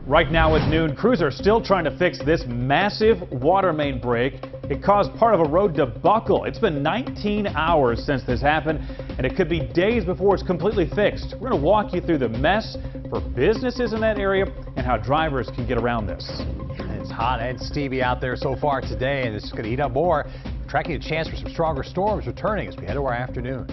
Right now at noon, crews are still trying to fix this massive water main break. It caused part of a road to buckle. It's been 19 hours since this happened, and it could be days before it's completely fixed. We're going to walk you through the mess for businesses in that area and how drivers can get around this. It's hot and steamy out there so far today, and it's going to heat up more. We're tracking a chance for some stronger storms returning as we head to our afternoon.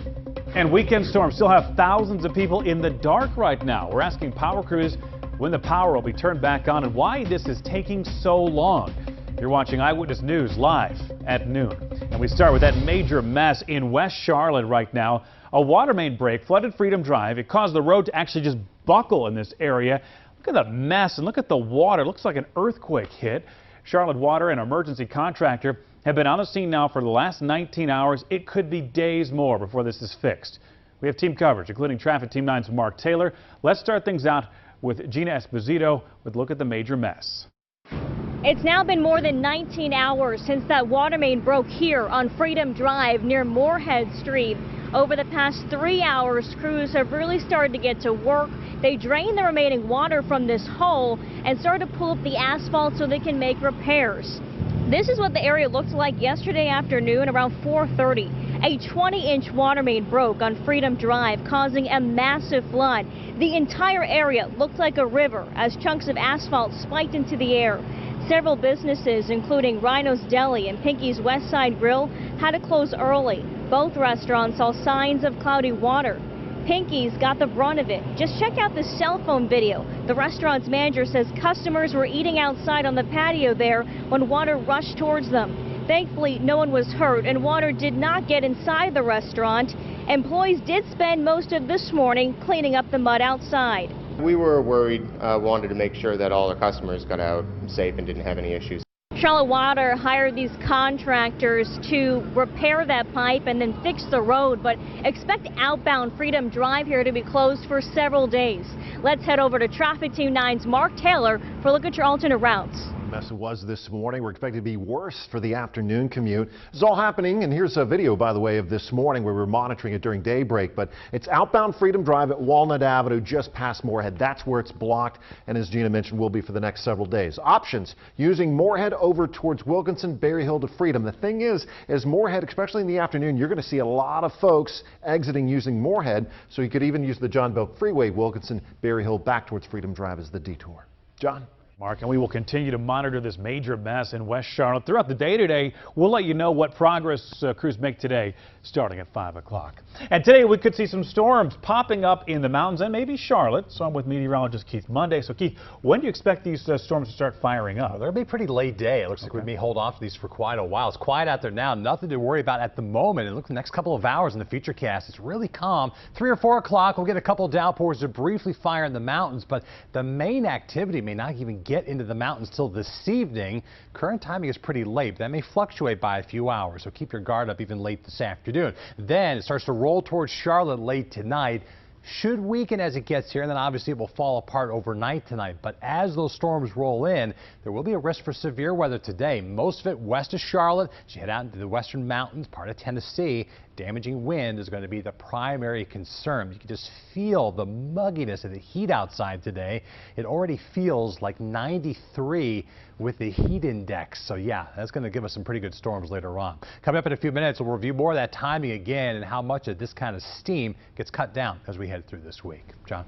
And weekend storms still have thousands of people in the dark right now. We're asking power crews when the power will be turned back on and why this is taking so long. You're watching Eyewitness News live at noon. And we start with that major mess in West Charlotte right now. A water main break flooded Freedom Drive. It caused the road to actually just buckle in this area. Look at the mess and look at the water. It looks like an earthquake hit. Charlotte Water, an emergency contractor, have been on the scene now for the last 19 hours. It could be days more before this is fixed. We have team coverage, including Traffic Team 9's Mark Taylor. Let's start things out with Gina Esposito with a look at the major mess. It's now been more than 19 hours since that water main broke here on Freedom Drive near Moorhead Street. Over the past 3 hours, crews have really started to get to work. They drained the remaining water from this hole and started to pull up the asphalt so they can make repairs. This is what the area looked like yesterday afternoon around 4:30. A 20-inch water main broke on Freedom Drive, causing a massive flood. The entire area looked like a river as chunks of asphalt spiked into the air. Several businesses, including Rhino's Deli and Pinky's West Side Grill, had to close early. Both restaurants saw signs of cloudy water. Pinky's got the brunt of it. Just check out this cell phone video. The restaurant's manager says customers were eating outside on the patio there when water rushed towards them. Thankfully, no one was hurt and water did not get inside the restaurant. Employees did spend most of this morning cleaning up the mud outside. We were worried, wanted to make sure that all our customers got out safe and didn't have any issues. Charlotte Water hired these contractors to repair that pipe and then fix the road, but expect outbound Freedom Drive here to be closed for several days. Let's head over to Traffic Team 9's Mark Taylor for a look at your alternate routes. Mess it was this morning. We're expected to be worse for the afternoon commute. This is all happening, and here's a video, by the way, of this morning where we were monitoring it during daybreak. But it's outbound Freedom Drive at Walnut Avenue, just past Moorhead. That's where it's blocked, and as Gina mentioned, will be for the next several days. Options: using Moorhead over towards Wilkinson, Berry Hill to Freedom. The thing is Moorhead, especially in the afternoon, you're going to see a lot of folks exiting using Moorhead, so you could even use the John Belk Freeway, Wilkinson, Berry Hill, back towards Freedom Drive as the detour. John? Mark, and we will continue to monitor this major mess in West Charlotte throughout the day today. We'll let you know what progress crews make today starting at 5 o'clock. And today we could see some storms popping up in the mountains and maybe Charlotte. So I'm with meteorologist Keith Monday. So Keith, when do you expect these storms to start firing up? They're going to be pretty late day. It looks like we may hold off to these for quite a while. It's quiet out there now. Nothing to worry about at the moment. And look, the next couple of hours in the future cast, it's really calm. 3 or 4 o'clock, we'll get a couple of downpours to briefly fire in the mountains. But the main activity may not even get into the mountains till this evening. Current timing is pretty late. That may fluctuate by a few hours, so keep your guard up even late this afternoon. Then it starts to roll towards Charlotte late tonight. Should weaken as it gets here, and then obviously it will fall apart overnight tonight. But as those storms roll in, there will be a risk for severe weather today. Most of it west of Charlotte. As you head out into the western mountains, part of Tennessee, damaging wind is going to be the primary concern. You can just feel the mugginess of the heat outside today. It already feels like 93 with the heat index. So yeah, that's going to give us some pretty good storms later on. Coming up in a few minutes, we'll review more of that timing again and how much of this kind of steam gets cut down as we head through this week. John?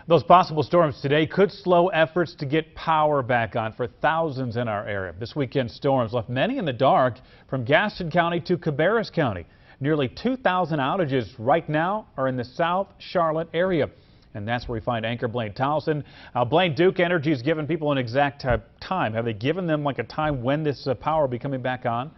Those possible storms today could slow efforts to get power back on for thousands in our area. This weekend's storms left many in the dark from Gaston County to Cabarrus County. Nearly 2,000 outages right now are in the South Charlotte area. And that's where we find anchor Blaine Towson. Blaine, Duke Energy has given people an exact time. Have they given them like a time when this power will be coming back on?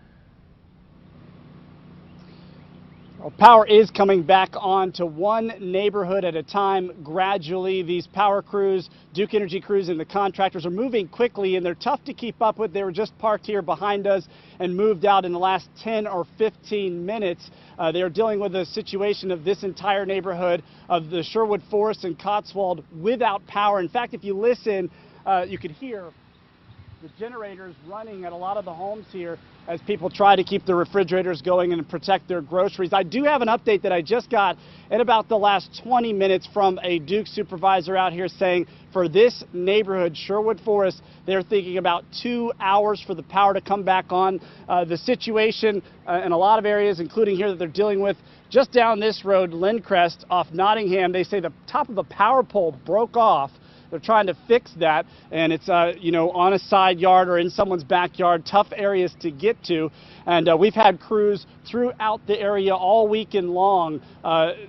Power is coming back on to one neighborhood at a time gradually. These power crews, Duke Energy crews, and the contractors are moving quickly, and they're tough to keep up with. They were just parked here behind us and moved out in the last 10 or 15 minutes. They are dealing with a situation of this entire neighborhood of the Sherwood Forest and Cotswold without power. In fact, if you listen, you could hear the generators running at a lot of the homes here as people try to keep the refrigerators going and protect their groceries. I do have an update that I just got in about the last 20 minutes from a Duke supervisor out here saying for this neighborhood, Sherwood Forest, they're thinking about 2 hours for the power to come back on. The situation in a lot of areas, including here that they're dealing with, just down this road, Lindcrest off Nottingham, they say the top of the power pole broke off. They're trying to fix that, and it's on a side yard or in someone's backyard, tough areas to get to. And we've had crews throughout the area all weekend long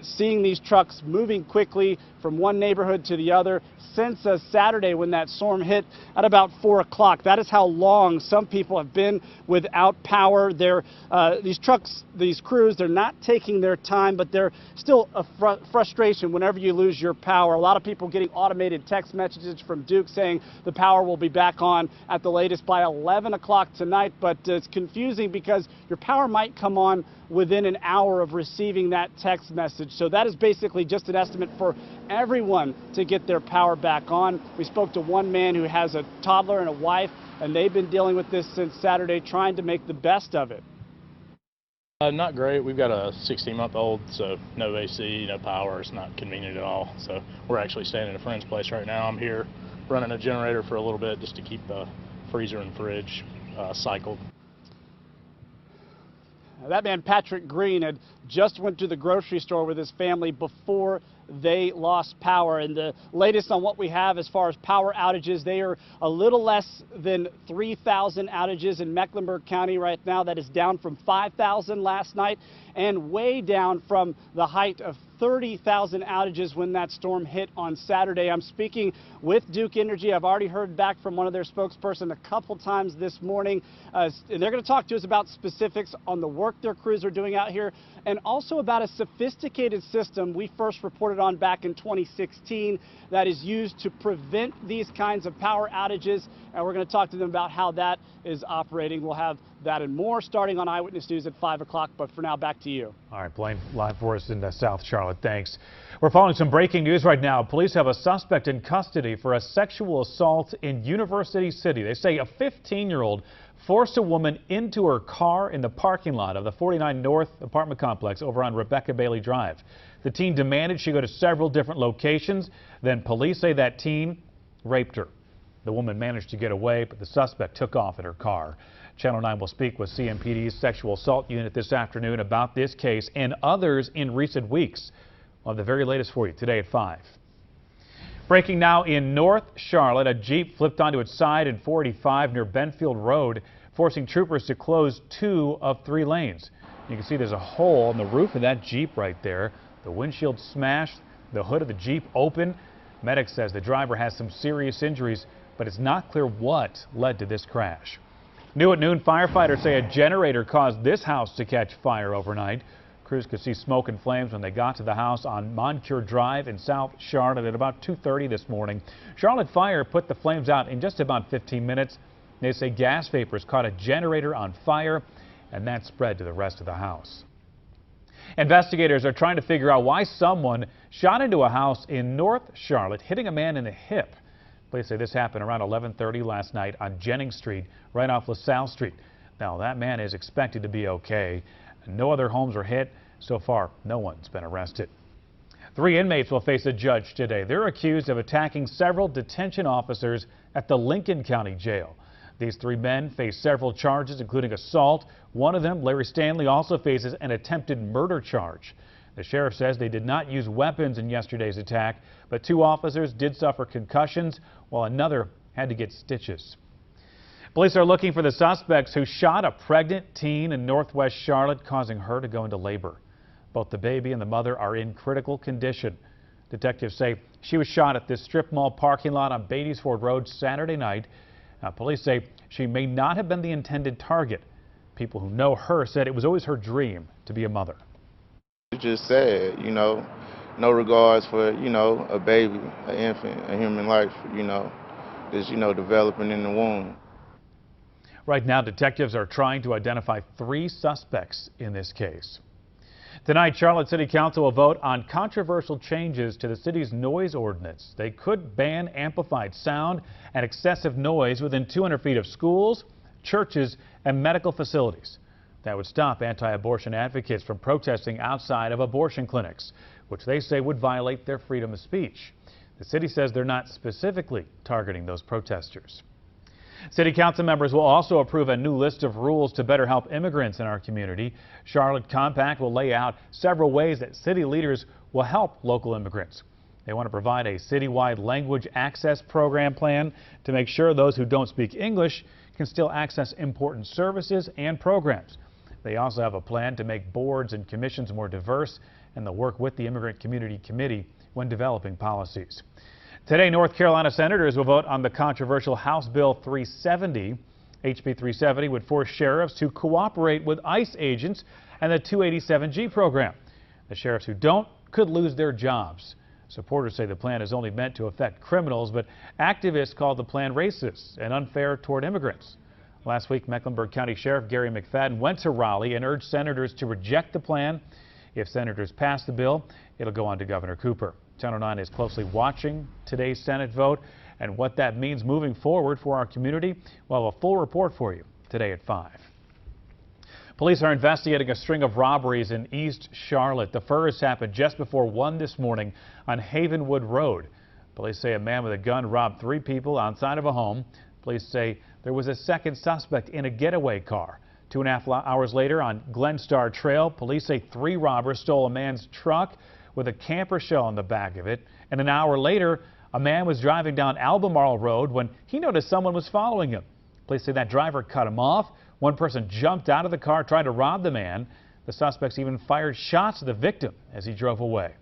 seeing these trucks moving quickly from one neighborhood to the other since Saturday when that storm hit at about 4 o'clock. That is how long some people have been without power. These trucks, these crews, they're not taking their time, but they're still a frustration whenever you lose your power. A lot of people getting automated text messages from Duke saying the power will be back on at the latest by 11 o'clock tonight, but it's confusing because your power might come on within an hour of receiving that text message. So that is basically just an estimate for everyone to get their power back on. We spoke to one man who has a toddler and a wife, and they've been dealing with this since Saturday, trying to make the best of it. Not great. We've got a 16-month-old, so no AC, no power. It's not convenient at all. So we're actually staying at a friend's place right now. I'm here running a generator for a little bit just to keep the freezer and fridge cycled. That man, Patrick Green, had just went to the grocery store with his family before they lost power. And the latest on what we have as far as power outages, they are a little less than 3,000 outages in Mecklenburg County right now. That is down from 5,000 last night and way down from the height of 30,000 outages when that storm hit on Saturday. I'm speaking with Duke Energy. I've already heard back from one of their spokesperson a couple times this morning. And they're going to talk to us about specifics on the work their crews are doing out here and also about a sophisticated system we first reported on back in 2016 that is used to prevent these kinds of power outages. And we're going to talk to them about how that is operating. We'll have that and more starting on Eyewitness News at 5 o'clock. But for now, back to you. All right, Blaine, live for us in South Charlotte. Thanks. We're following some breaking news right now. Police have a suspect in custody for a sexual assault in University City. They say a 15-year-old forced a woman into her car in the parking lot of the 49 North apartment complex over on Rebecca Bailey Drive. The teen demanded she go to several different locations. Then police say that teen raped her. The woman managed to get away, but the suspect took off in her car. Channel 9 will speak with CMPD's sexual assault unit this afternoon about this case and others in recent weeks. We'll have the very latest for you today at 5. Breaking now in North Charlotte, a Jeep flipped onto its side in 485 near Benfield Road, forcing troopers to close 2 of 3 lanes. You can see there's a hole in the roof of that Jeep right there. The windshield smashed, the hood of the Jeep open. Medics says the driver has some serious injuries, but it's not clear what led to this crash. New at noon, firefighters say a generator caused this house to catch fire overnight. Crews could see smoke and flames when they got to the house on Moncure Drive in South Charlotte at about 2:30 this morning. Charlotte Fire put the flames out in just about 15 minutes. They say gas vapors caught a generator on fire, and that spread to the rest of the house. Investigators are trying to figure out why someone shot into a house in North Charlotte, hitting a man in the hip. Police say this happened around 11:30 last night on Jennings Street, right off LaSalle Street. Now, that man is expected to be okay. No other homes were hit. So far, no one's been arrested. 3 inmates will face a judge today. They're accused of attacking several detention officers at the Lincoln County Jail. These 3 men face several charges, including assault. One of them, Larry Stanley, also faces an attempted murder charge. The sheriff says they did not use weapons in yesterday's attack, but 2 officers did suffer concussions, while another had to get stitches. Police are looking for the suspects who shot a pregnant teen in Northwest Charlotte, causing her to go into labor. Both the baby and the mother are in critical condition. Detectives say she was shot at this strip mall parking lot on Beatty'sford Road Saturday night. Police say she may not have been the intended target. People who know her said it was always her dream to be a mother. It's just sad, no regards for, a baby, an infant, a human life, just, developing in the womb. Right now, detectives are trying to identify 3 suspects in this case. Tonight, Charlotte City Council will vote on controversial changes to the city's noise ordinance. They could ban amplified sound and excessive noise within 200 feet of schools, churches, and medical facilities. That would stop anti-abortion advocates from protesting outside of abortion clinics, which they say would violate their freedom of speech. The city says they're not specifically targeting those protesters. City Council members will also approve a new list of rules to better help immigrants in our community. Charlotte Compact will lay out several ways that city leaders will help local immigrants. They want to provide a citywide language access program plan to make sure those who don't speak English can still access important services and programs. They also have a plan to make boards and commissions more diverse, and they'll work with the Immigrant Community Committee when developing policies. Today, North Carolina senators will vote on the controversial House Bill 370. HB 370 would force sheriffs to cooperate with ICE agents and the 287G program. The sheriffs who don't could lose their jobs. Supporters say the plan is only meant to affect criminals, but activists called the plan racist and unfair toward immigrants. Last week, Mecklenburg County Sheriff Gary McFadden went to Raleigh and urged senators to reject the plan. If senators pass the bill, it'll go on to Governor Cooper. Channel 9 is closely watching today's Senate vote and what that means moving forward for our community. We'll have a full report for you today at 5. Police are investigating a string of robberies in East Charlotte. The first happened just before 1 this morning on Havenwood Road. Police say a man with a gun robbed 3 people outside of a home. Police say there was a second suspect in a getaway car. 2.5 hours later on Glen Star Trail, police say 3 robbers stole a man's truck with a camper shell on the back of it. And an hour later, a man was driving down Albemarle Road when he noticed someone was following him. Police say that driver cut him off. One person jumped out of the car trying to rob the man. The suspects even fired shots at the victim as he drove away.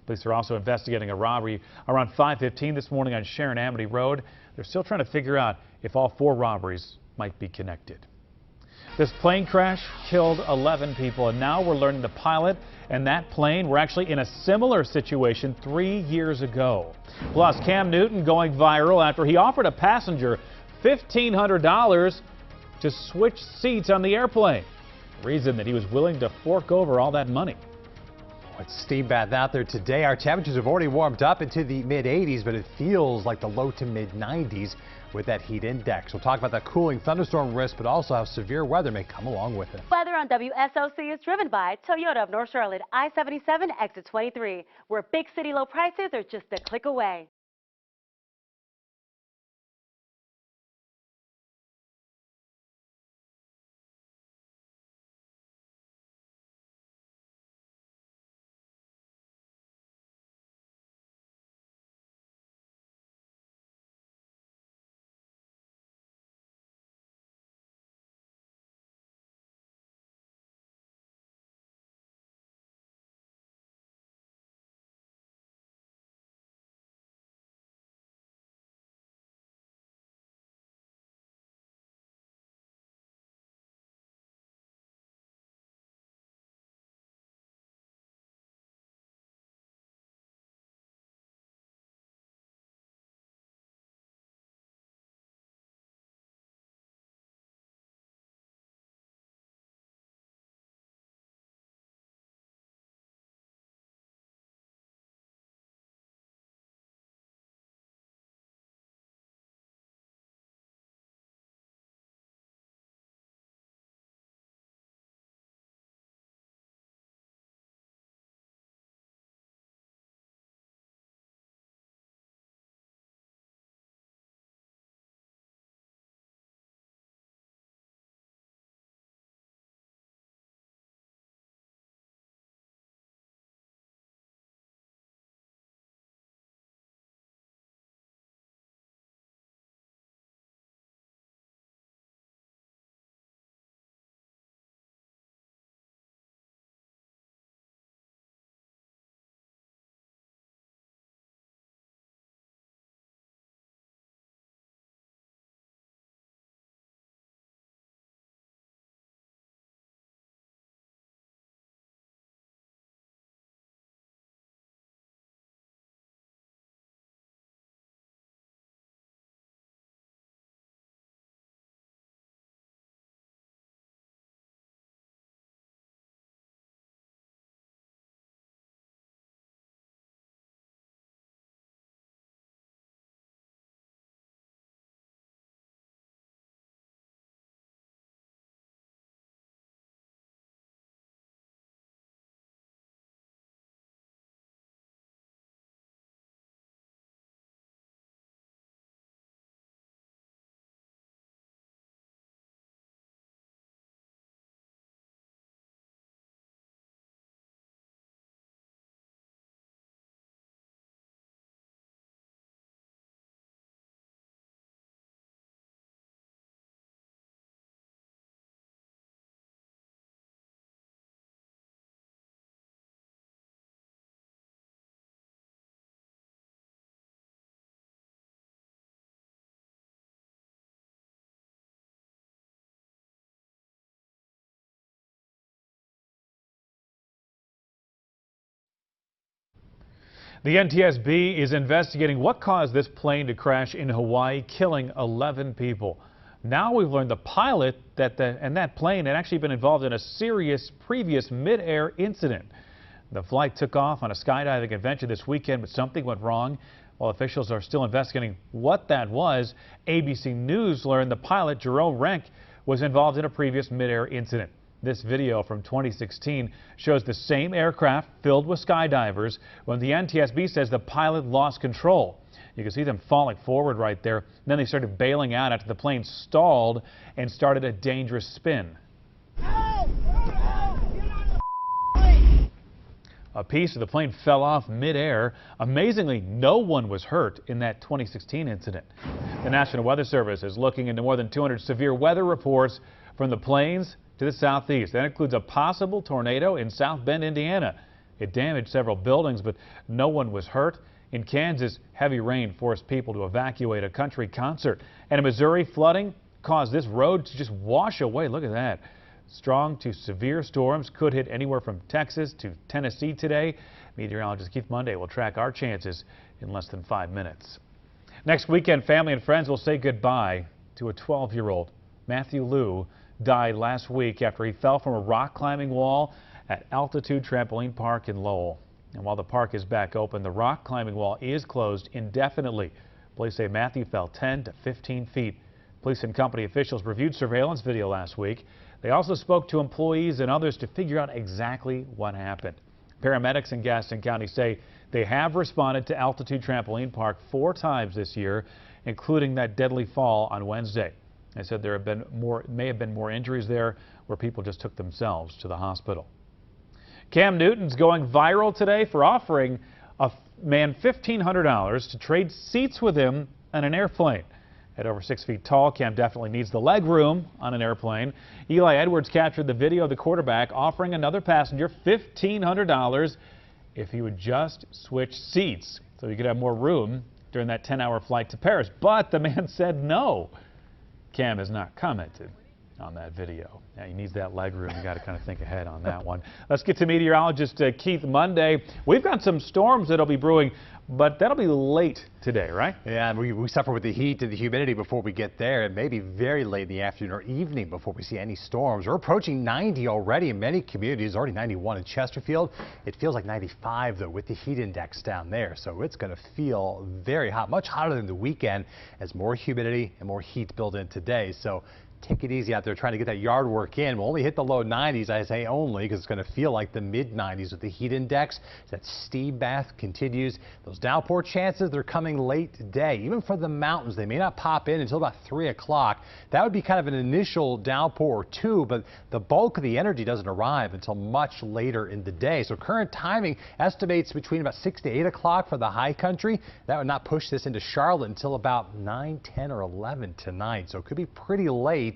Police are also investigating a robbery around 5:15 this morning on Sharon Amity Road. They're still trying to figure out if all 4 robberies might be connected. This plane crash killed 11 people, and now we're learning the pilot and that plane were actually in a similar situation 3 years ago. Plus, Cam Newton going viral after he offered a passenger $1,500 to switch seats on the airplane. Reason that he was willing to fork over all that money. It's steam bath out there today. Our temperatures have already warmed up into the mid-80s, but it feels like the low to mid-90s with that heat index. We'll talk about that cooling thunderstorm risk, but also how severe weather may come along with it. Weather on WSOC is driven by Toyota of North Charlotte, I-77, exit 23, where big city low prices are just a click away. The NTSB is investigating what caused this plane to crash in Hawaii, killing 11 people. Now we've learned the pilot and that plane had actually been involved in a serious previous mid-air incident. The flight took off on a skydiving adventure this weekend, but something went wrong. While officials are still investigating what that was, ABC News learned the pilot, Jerome Renck, was involved in a previous mid-air incident. This video from 2016 shows the same aircraft filled with skydivers when the NTSB says the pilot lost control. You can see them falling forward right there. Then they started bailing out after the plane stalled and started a dangerous spin. A piece of the plane fell off midair. Amazingly, no one was hurt in that 2016 incident. The National Weather Service is looking into more than 200 severe weather reports from the plains to the southeast. That includes a possible tornado in South Bend, Indiana. It damaged several buildings, but no one was hurt. In Kansas, heavy rain forced people to evacuate a country concert. And in Missouri, flooding caused this road to just wash away. Look at that. Strong to severe storms could hit anywhere from Texas to Tennessee today. Meteorologist Keith Monday will track our chances in less than 5 minutes. Next weekend, family and friends will say goodbye to a 12-year-old. Matthew Liu died last week after he fell from a rock climbing wall at Altitude Trampoline Park in Lowell. And while the park is back open, the rock climbing wall is closed indefinitely. Police say Matthew fell 10 to 15 feet. Police and company officials reviewed surveillance video last week. They also spoke to employees and others to figure out exactly what happened. Paramedics in Gaston County say they have responded to Altitude Trampoline Park 4 times this year, including that deadly fall on Wednesday. They said there may have been more injuries there where people just took themselves to the hospital. Cam Newton's going viral today for offering a man $1,500 to trade seats with him on an airplane. At over 6 feet tall, Cam definitely needs the leg room on an airplane. Eli Edwards captured the video of the quarterback offering another passenger $1,500 if he would just switch seats so he could have more room during that 10-hour flight to Paris. But the man said no. Cam has not commented on that video. Now, he needs that leg room. You got to kind of think ahead on that one. Let's get to meteorologist Keith Monday. We've got some storms that'll be brewing, but that'll be late today, right? Yeah, and we suffer with the heat and the humidity before we get there. It may be very late in the afternoon or evening before we see any storms. We're approaching 90 already in many communities, already 91 in Chesterfield. It feels like 95, though, with the heat index down there. So it's going to feel very hot, much hotter than the weekend as more humidity and more heat build in today. So take it easy out there trying to get that yard work in. We'll only hit the low 90s, I say only, because it's going to feel like the mid-90s with the heat index. That steam bath continues. Those downpour chances, they're coming late today. Even for the mountains, they may not pop in until about 3 o'clock. That would be kind of an initial downpour or two, but the bulk of the energy doesn't arrive until much later in the day. So current timing estimates between about 6 to 8 o'clock for the high country. That would not push this into Charlotte until about 9, 10, or 11 tonight. So it could be pretty late.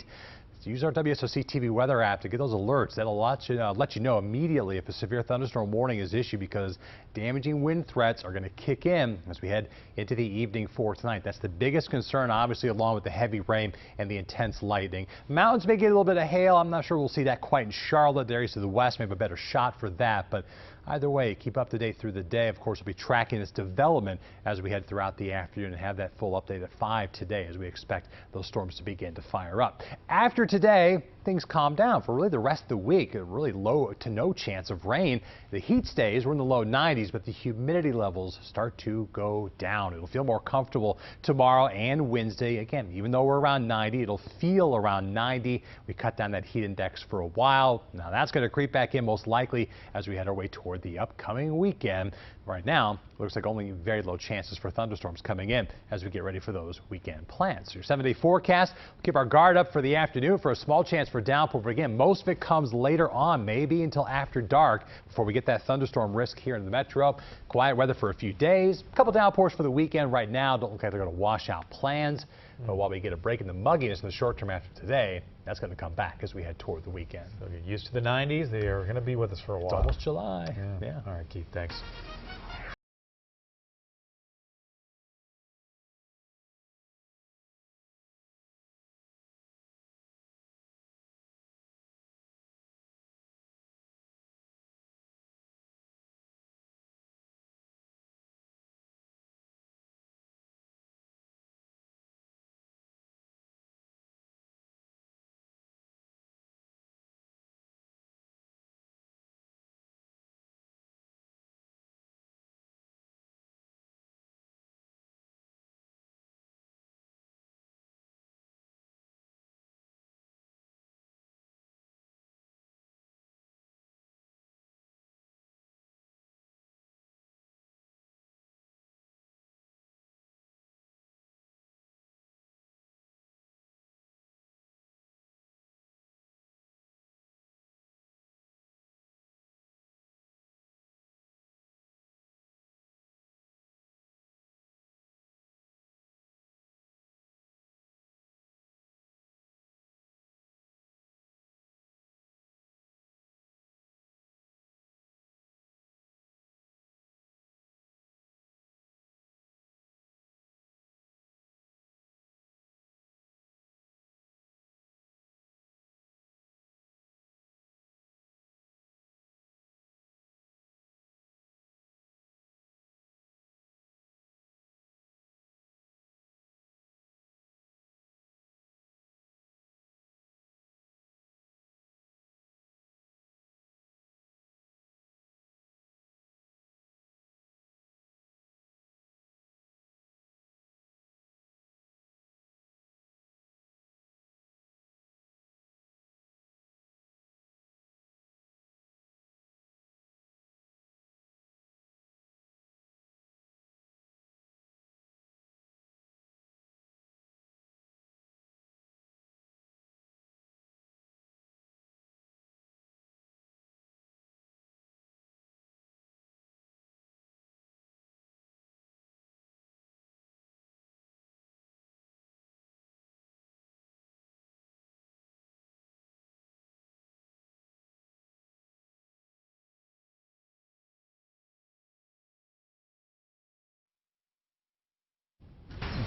So use our WSOC-TV weather app to get those alerts. That'll let you know immediately if a severe thunderstorm warning is issued, because damaging wind threats are going to kick in as we head into the evening for tonight. That's the biggest concern, obviously, along with the heavy rain and the intense lightning. Mountains may get a little bit of hail. I'm not sure we'll see that quite in Charlotte. The areas to the west may have a better shot for that, but either way, keep up to date through the day. Of course, we'll be tracking this development as we head throughout the afternoon and have that full update at 5 today as we expect those storms to begin to fire up. After today, things calm down for really the rest of the week. A really low to no chance of rain. The heat stays. We're in the low 90s, but the humidity levels start to go down. It'll feel more comfortable tomorrow and Wednesday. Again, even though we're around 90, it'll feel around 90. We cut down that heat index for a while. Now that's going to creep back in most likely as we head our way toward the upcoming weekend. Right now, looks like only very low chances for thunderstorms coming in as we get ready for those weekend plans. So your 7-day forecast, we'll keep our guard up for the afternoon for a small chance for downpour. But again, most of it comes later on, maybe until after dark before we get that thunderstorm risk here in the metro. Quiet weather for a few days. A couple downpours for the weekend right now. Don't look like they're going to wash out plans. But while we get a break in the mugginess in the short term after today, that's going to come back as we head toward the weekend. So get used to the 90s. They are going to be with us for a while. It's almost July. Yeah. All right, Keith, thanks.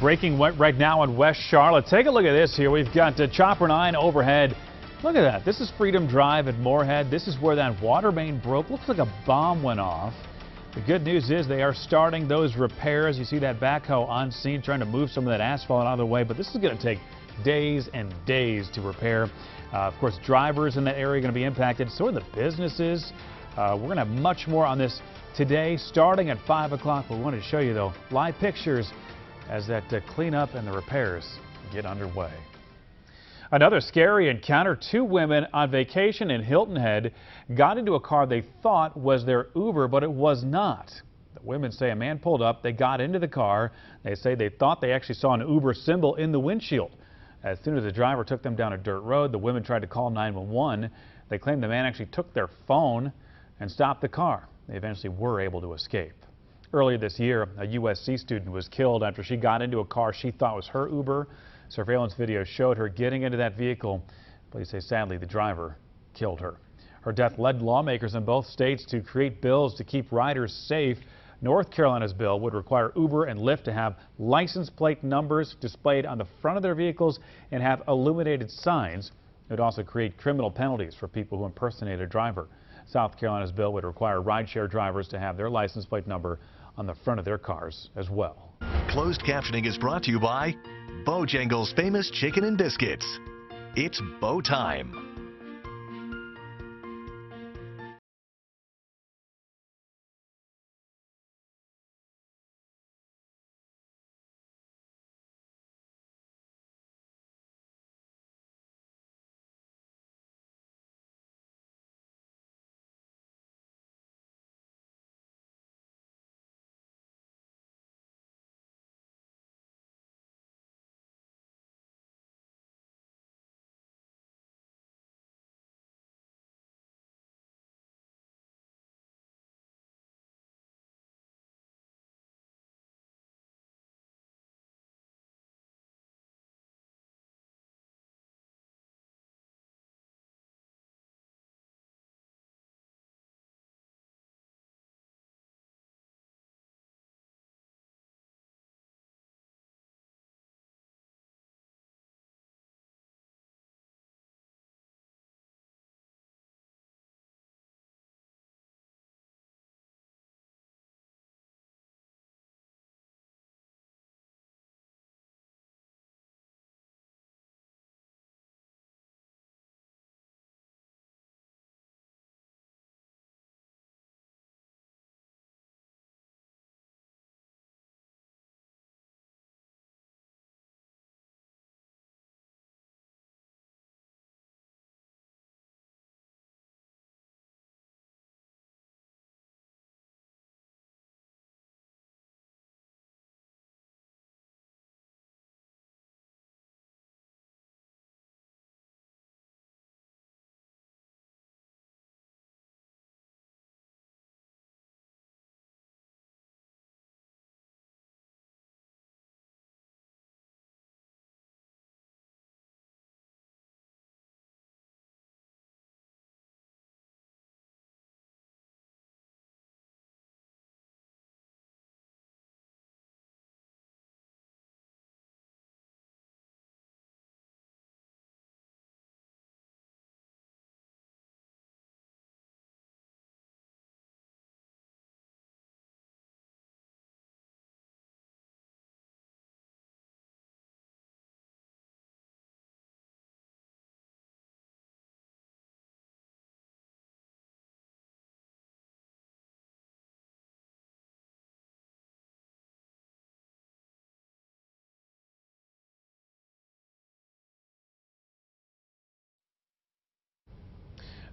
breaking right now in West Charlotte. Take a look at this here. We've got Chopper 9 overhead. Look at that. This is Freedom Drive at Moorhead. This is where that water main broke. Looks like a bomb went off. The good news is they are starting those repairs. You see that backhoe on scene trying to move some of that asphalt out of the way, but this is going to take days and days to repair. Of course, drivers in that area are going to be impacted. So are the businesses. We're going to have much more on this today, starting at 5 o'clock. We wanted to show you, though, live pictures as that cleanup and the repairs get underway. Another scary encounter. 2 women on vacation in Hilton Head got into a car they thought was their Uber, but it was not. The women say a man pulled up, they got into the car. They say they thought they actually saw an Uber symbol in the windshield. As soon as the driver took them down a dirt road, the women tried to call 911. They claimed the man actually took their phone and stopped the car. They eventually were able to escape. Earlier this year, a USC student was killed after she got into a car she thought was her Uber. Surveillance video showed her getting into that vehicle. Police say sadly the driver killed her. Her death led lawmakers in both states to create bills to keep riders safe. North Carolina's bill would require Uber and Lyft to have license plate numbers displayed on the front of their vehicles and have illuminated signs. It would also create criminal penalties for people who impersonate a driver. South Carolina's bill would require rideshare drivers to have their license plate number on the front of their cars as well. Closed captioning is brought to you by Bojangles' famous chicken and biscuits. It's Bo time.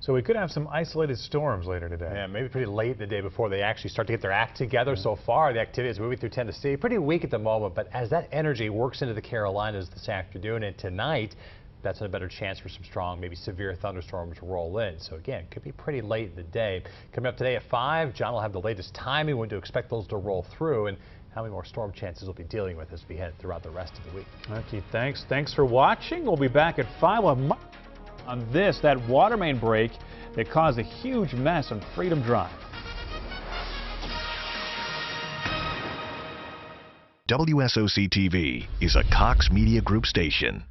So we could have some isolated storms later today. Yeah, maybe pretty late the day before they actually start to get their act together. So far, the activity is moving through Tennessee. Pretty weak at the moment, but as that energy works into the Carolinas this afternoon and tonight, that's a better chance for some strong, maybe severe thunderstorms to roll in. So again, could be pretty late in the day. Coming up today at 5, John will have the latest timing when to expect those to roll through and how many more storm chances we'll be dealing with as we head throughout the rest of the week. Okay, thanks. Thanks for watching. We'll be back at 5. We'll have on this, that water main break that caused a huge mess on Freedom Drive. WSOC-TV is a Cox Media Group station.